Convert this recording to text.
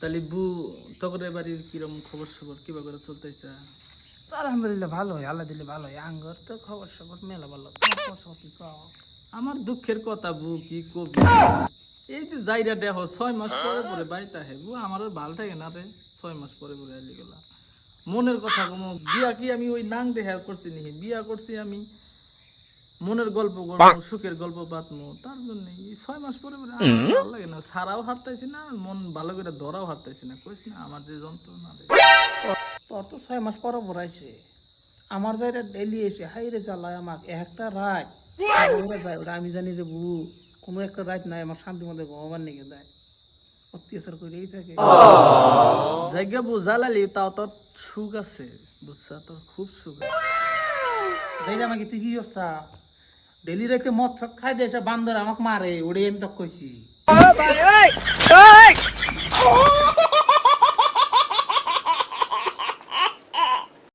তাহলে বু তগরে বাড়ির কিরম খবর সবর কিবা করে চলতেছে? আলহামদুলিল্লাহ ভালো হয়, আল্লাহ দিলে ভালো হয়। আঙ্গর তো খবর সবর মেলা ভালো। তোমার খবর সবর কি কও? আমার দুঃখের কথা বু, কি কবি। এই যে যাইরা দেহ 6 মাস পরে পরে বাড়িতে আহে বু, আমার আর ভাল থাকে না রে। 6 মাস পরে পরে আলি গেলা মনের কথা কম। বিয়া কি আমি ওই নাং দেখা করছি নি? বিয়া করছি আমি মনের গল্প করবো, সুখের গল্প বাতমো, তার জন্য এই 6 মাস পরে পরে আমার ভালো লাগে না। সারাও হারতাইছি না, মন ভালো করে ধরাও হারতাইছি না। কইস না আমার যে যন্ত্রণা রে। তোর তো 6 মাস পর পর আইছে। আমার যাইরা ডেলি এসে হাইরে জ্বালায় আমাকে একটা রাত ওরা যায়, ওরা আমি জানি রে বউ, কোনো একটা রাত নাই আমার শান্তি মধ্যে ঘুমাবার নিকে দেয়, অত্যাচার করেই থাকে। জায়গা বুঝালালি তাও তোর সুখ আছে, বুঝছা? তোর খুব সুখ আছে। যাইরা আমাকে তুই কি অবস্থা, ডেলি রাইতে মদ সদ খাই দিয়ে এসে বান্দর আমাকে মারে, ওটাই আমি তো কইছি।